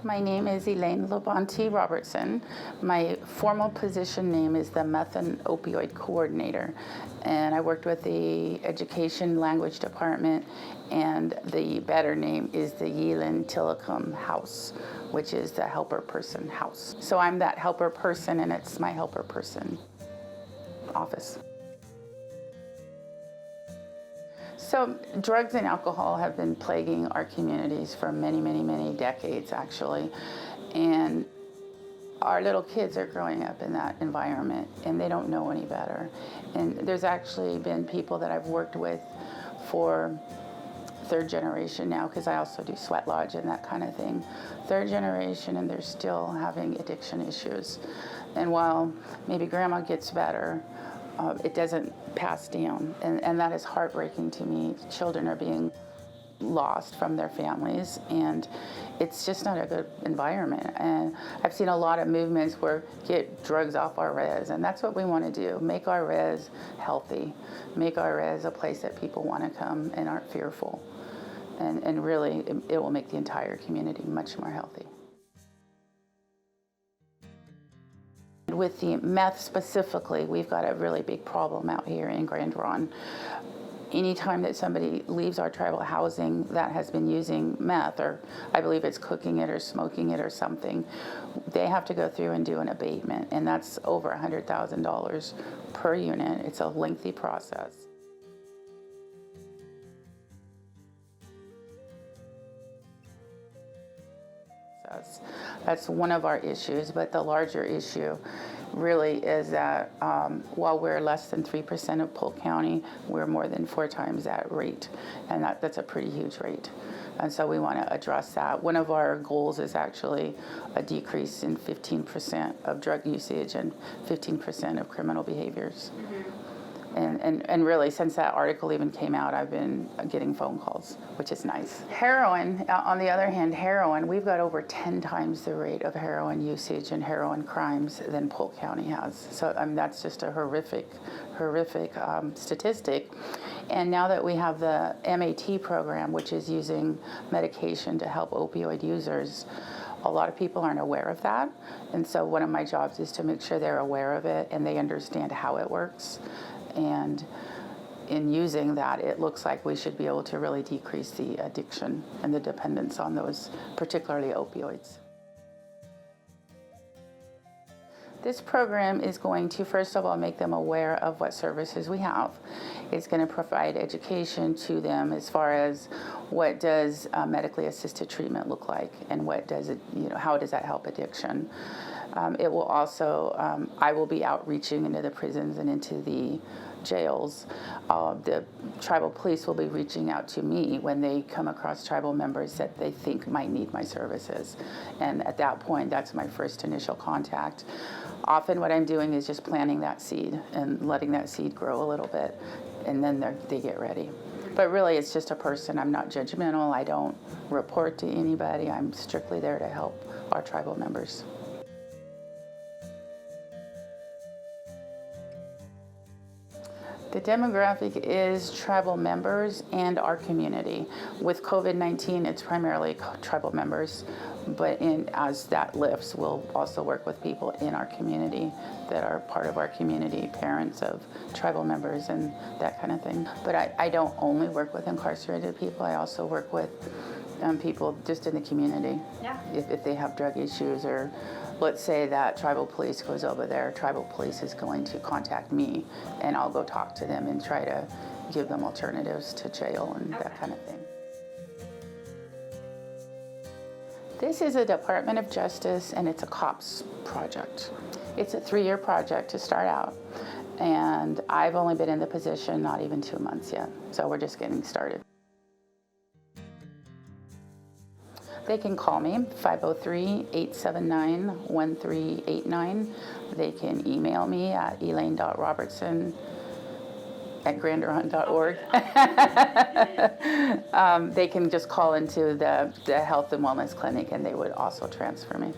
My name is Elaine Robertson. My formal position name is the Meth and Opioid Coordinator, and I worked with the Education Language Department, and the better name is the yeʔlan tilixam haws, which is the helper person house. So I'm that helper person, and it's my helper person office. So drugs and alcohol have been plaguing our communities for many, many, many decades, actually. And our little kids are growing up in that environment, and they don't know any better. And there's actually been people that I've worked with for third generation now, because I also do sweat lodge and that kind of thing. Third generation, and they're still having addiction issues. And while maybe grandma gets better, it doesn't pass down, and that is heartbreaking to me. Children are being lost from their families, and it's just not a good environment. And I've seen a lot of movements where get drugs off our res, and that's what we want to do, make our res healthy, make our res a place that people want to come and aren't fearful. And really, it will make the entire community much more healthy. With the meth specifically, we've got a really big problem out here in Grand Ronde. Anytime that somebody leaves our tribal housing that has been using meth, or I believe it's cooking it or smoking it or something, they have to go through and do an abatement, and that's over $100,000 per unit. It's a lengthy process. That's one of our issues, but the larger issue really is that while we're less than 3% of Polk County, we're more than 4 times that rate, and that's a pretty huge rate. And so we want to address that. One of our goals is actually a decrease in 15% of drug usage and 15% of criminal behaviors. And really, since that article even came out, I've been getting phone calls, which is nice. Heroin, on the other hand, we've got over 10 times the rate of heroin usage and heroin crimes than Polk County has. So that's just a horrific statistic. And now that we have the MAT program, which is using medication to help opioid users, a lot of people aren't aware of that. And so one of my jobs is to make sure they're aware of it and they understand how it works. And in using that, it looks like we should be able to really decrease the addiction and the dependence on those, particularly opioids. This program is going to, first of all, make them aware of what services we have. It's going to provide education to them as far as what does medically assisted treatment look like, and what does it, how does that help addiction. It will also, I will be outreaching into the prisons and into the jails. The tribal police will be reaching out to me when they come across tribal members that they think might need my services. And at that point, that's my first initial contact. Often what I'm doing is just planting that seed and letting that seed grow a little bit, and then they get ready. But really, it's just a person. I'm not judgmental. I don't report to anybody. I'm strictly there to help our tribal members. The demographic is tribal members and our community. With COVID-19, it's primarily tribal members, but as that lifts, we'll also work with people in our community that are part of our community, parents of tribal members and that kind of thing. But I don't only work with incarcerated people. I also work with people just in the community. Yeah. If they have drug issues, or let's say that tribal police goes over there, tribal police is going to contact me, and I'll go talk to them and try to give them alternatives to jail and that kind of thing. This is a Department of Justice, and it's a COPS project. It's a 3-year project to start out, and I've only been in the position not even 2 months yet, so we're just getting started. They can call me, 503-879-1389. They can email me at elaine.robertson@grandronde.org. They can just call into the Health and Wellness Clinic, and they would also transfer me.